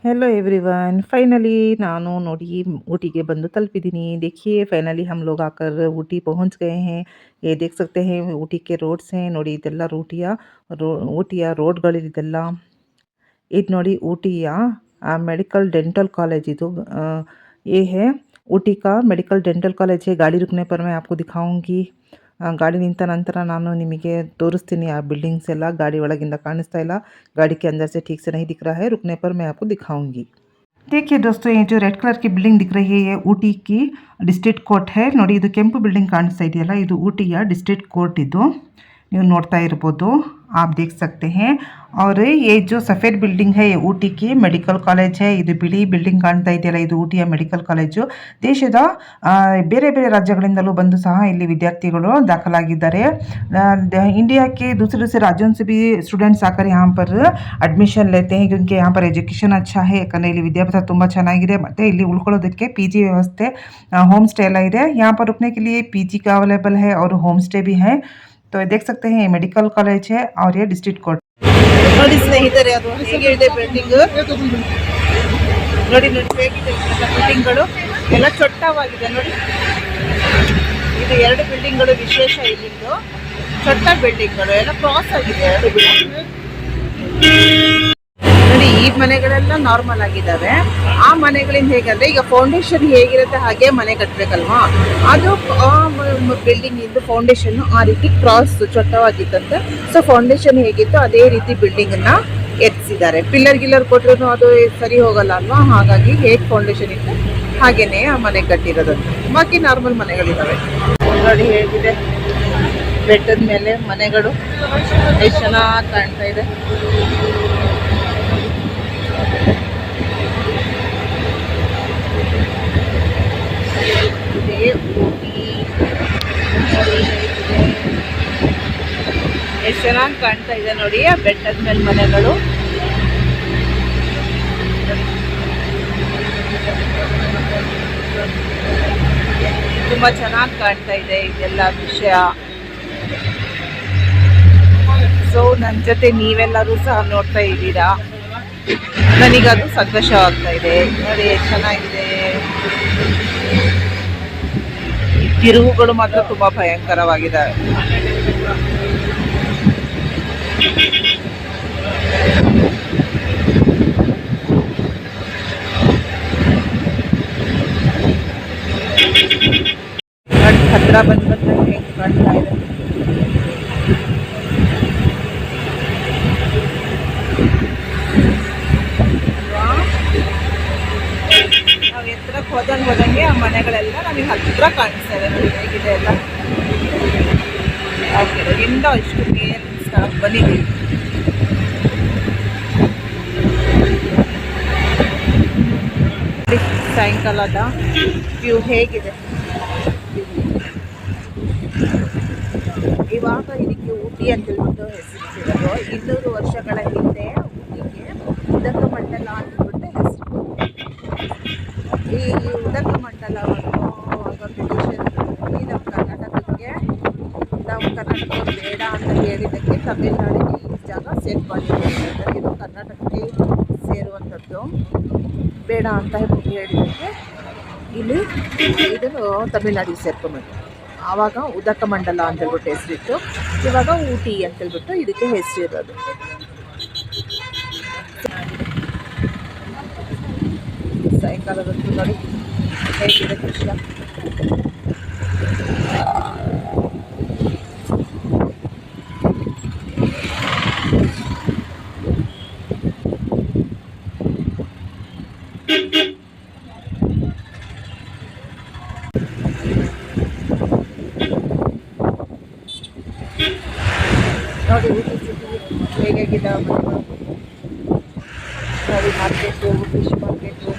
Hello everyone finally नानो नोडी ऊटी के बंदू तलपिदीनी देखिए फाइनली हम लोग आकर ऊटी पहुंच गए हैं। ये देख सकते हैं ऊटी के रोड्स हैं ನೋಡಿ ಇದೆಲ್ಲ ಊಟಿಯ ರೋಡ್ಗಳಿದೆಲ್ಲ ಇದು ನೋಡಿ ಊಟಿಯ मेडिकल डेंटल कॉलेज ಇದು ये है ऊटी का मेडिकल डेंटल कॉलेज है। गाड़ी रुकने पर मैं आपको दिखाऊंगी। ಗಾಡಿ ನಿಂತ ನಂತರ ನಾನು ನಿಮಗೆ ತೋರಿಸ್ತೀನಿ ಆ बिल्डिंग्स ಎಲ್ಲ ಗಾಡಿ ಒಳಗಿಂದ ಕಾಣಿಸ್ತಾ ಇಲ್ಲ। गाड़ी के अंदर से ठीक से नहीं दिख रहा है, रुकने पर मैं आपको दिखाऊंगी। देखिए दोस्तों ये जो रेड कलर की बिल्डिंग दिख रही है ये ऊटी की डिस्ट्रिक्ट कोर्ट है। ನೋಡಿ ಇದು ಕೆಂಪು ಬಿಲ್ಡಿಂಗ್ ಕಾಣಿಸ್ತಾ ಇದೆಯಲ್ಲ ಇದು ಊಟಿಯ डिस्ट्रिक्ट कोर्ट ಇದು ನೀವು ನೋಡ್ತಾ ಇರಬಹುದು। आप देख सकते हैं और ये जो सफ़ेद बिल्डिंग है ये ऊटी की मेडिकल कॉलेज है। ಇದು ಬಿಳಿ ಬಿಲ್ಡಿಂಗ್ ಕಾಣ್ತಾ ಇದೆಯಲ್ಲ ಇದು ಊಟಿಯ ಮೆಡಿಕಲ್ ಕಾಲೇಜು। ದೇಶದ ಬೇರೆ ಬೇರೆ ರಾಜ್ಯಗಳಿಂದಲೂ ಬಂದು ಸಹ ಇಲ್ಲಿ ವಿದ್ಯಾರ್ಥಿಗಳು ದಾಖಲಾಗಿದ್ದಾರೆ। इंडिया के दूसरे दूसरे राज्यों से भी स्टूडेंट्स आकर यहाँ पर एडमिशन लेते हैं क्योंकि यहाँ पर एजुकेशन अच्छा है। ಯಾಕಂದರೆ ಇಲ್ಲಿ ವಿದ್ಯಾಭ್ಯಾಸ ತುಂಬ ಚೆನ್ನಾಗಿದೆ ಮತ್ತು ಇಲ್ಲಿ ಉಳ್ಕೊಳ್ಳೋದಕ್ಕೆ पी जी व्यवस्थे होम स्टे ಎಲ್ಲ ಇದೆ। यहाँ पर रुकने के लिए पी जी का अवेलेबल है और होम स्टे भी है। तो देख सकते हैं ये मेडिकल कॉलेज है और ये डिस्ट्रिक्ट कोर्ट ನೋಡಿ ಸ್ನೇಹಿತರೆ ಅದು ಹೇಗಿದೆ ಬಿಲ್ಡಿಂಗ್ ನೋಡಿ ಹೇಗಿದೆ ಬಿಲ್ಡಿಂಗ್ಗಳು ಎಲ್ಲ ಚೊಟ್ಟವಾಗಿದೆ ನೋಡಿ। ಇದು ಎರಡು ಬಿಲ್ಡಿಂಗ್ಗಳು ವಿಶೇಷ ಇಲ್ಲಿಂದು ಚೊಟ್ಟ ಬಿಲ್ಡಿಂಗ್ಗಳು ಎಲ್ಲ ಕ್ರಾಸ್ ಆಗಿದೆ ಎರಡು ಬಿಲ್ಡಿಂಗ್ ನೋಡಿ। ಈ ಮನೆಗಳೆಲ್ಲ ನಾರ್ಮಲ್ ಆಗಿದ್ದಾವೆ। ಆ ಮನೆಗಳಿಂದ ಹೇಗಂದ್ರೆ ಈಗ ಫೌಂಡೇಶನ್ ಹೇಗಿರುತ್ತೆ ಹಾಗೆ ಮನೆ ಕಟ್ಟಬೇಕಲ್ವಾ, ಅದು ಬಿಲ್ಡಿಂಗ್ ಇಂದು ಫೌಂಡೇಶನ್ ಆ ರೀತಿ ಕ್ರಾಸ್ ಚೊಟ್ಟವಾಗಿತ್ತಂತೆ। ಸೊ ಫೌಂಡೇಶನ್ ಹೇಗಿತ್ತು ಅದೇ ರೀತಿ ಬಿಲ್ಡಿಂಗ್ ಅನ್ನ ಎತ್ತಿಸಿದ್ದಾರೆ। ಪಿಲ್ಲರ್ ಗಿಲ್ಲರ್ ಕೊಟ್ಟರು ಅದು ಸರಿ ಹೋಗಲ್ಲ ಅಲ್ವಾ, ಹಾಗಾಗಿ ಹೇಗೆ ಫೌಂಡೇಶನ್ ಇತ್ತು ಹಾಗೇನೆ ಆ ಮನೆ ಕಟ್ಟಿರೋದು। ಬಾಕಿ ನಾರ್ಮಲ್ ಮನೆಗಳಿದಾವೆ ನೋಡಿ ಹೇಗಿದೆ ಬೆಟ್ಟದ ಮೇಲೆ ಮನೆಗಳು ಎಷ್ಟು ಚೆನ್ನಾಗಿ ಕಾಣ್ತಾ ಇದೆ। ಎಷ್ಟು ಚೆನ್ನಾಗಿ ಕಾಣ್ತಾ ಇದೆ ನೋಡಿ ಆ ಬೆಟ್ಟದ ಮೇಲೆ ಮನೆಗಳು। ತುಂಬಾ ಚೆನ್ನಾಗಿ ಕಾಣ್ತಾ ಇದೆ ಇದೆಲ್ಲ ವಿಷಯ। ಸೊ ನನ್ನ ಜೊತೆ ನೀವೆಲ್ಲರೂ ಸಹ ನೋಡ್ತಾ ಇದ್ದೀರಾ, ನನಗದು ಸಂತೋಷವಾಗ್ತಾ ಇದೆ ನೋಡಿ ಎಷ್ಟು ಚೆನ್ನಾಗಿದೆ। ತಿರುವುಗಳು ಮಾತ್ರ ತುಂಬಾ ಭಯಂಕರವಾಗಿದ್ದಾವೆ। ಹತ್ರ ಬಂದ ಹೆಂಗೆ ಕಾಣ್ತಾ ಇದೆ ನಾವು ಎತ್ತರಕ್ಕೆ ಹೋದಂಗೆ ಆ ಮನೆಗಳೆಲ್ಲ ನಮಗೆ ಹತ್ರ ಕಾಣಿಸ್ತಾ ಇದೆ ಹೇಗಿದೆ ಎಲ್ಲ। ಕೆಳಗಿಂದ ಇಷ್ಟು ಮೇಲೆ ಬಂದಿದ್ದೀವಿ ಸಾಯಂಕಾಲದ ವ್ಯೂ ಹೇಗಿದೆ। ಇವಾಗ ಇದಕ್ಕೆ ಊಟಿ ಅಂತ ಹೇಳ್ಬಿಟ್ಟು ಹೆಸರಿಸಿರೋದು। 200 ವರ್ಷಗಳ ಹಿಂದೆ ಊಟಿಗೆ ಉದಕಮಂಡಲ ಅಂತಬಿಟ್ಟು ಹೆಸರು। ಈ ಉದಕಮಂಡಲವನ್ನು ಆಗ ಬ್ರಿಟಿಷರು ನಮ್ಮ ಕರ್ನಾಟಕಕ್ಕೆ ಬೇಡ ಅಂತ ಹೇಳಿದ್ದಕ್ಕೆ ತಮಿಳುನಾಡಿಗೆ ಈ ಜಾಗ ಸೇರ್ಕೊಂಡಿದ್ದಾರೆ। ಇದು ಕರ್ನಾಟಕಕ್ಕೆ ಸೇರುವಂಥದ್ದು ಬೇಡ ಅಂತ ಹೇಳಿದ್ದಕ್ಕೆ ಇಲ್ಲಿ ಇದನ್ನು ತಮಿಳುನಾಡಿಗೆ ಸೇರ್ಕೊಂಡ್ಬಿಟ್ಟು ಆವಾಗ ಉದಕಮಂಡಲ ಅಂತ ಹೇಳ್ಬಿಟ್ಟು ಹೆಸರಿತ್ತು। ಇವಾಗ ಊಟಿ ಅಂತ ಹೇಳ್ಬಿಟ್ಟು ಇದಕ್ಕೆ ಹೆಸರಿರೋದು। ಸಾಯಂಕಾಲದೊತ್ತು ನೋಡಿ ಹೇಗಿದೆ ದೃಶ್ಯ। ನೋಡಿ ಊಟಿ ಸಿಟಿ ಹೇಗಾಗಿದೆ ನೋಡಿ ಮಾರ್ಕೆಟು ಫಿಶ್ ಮಾರ್ಕೆಟು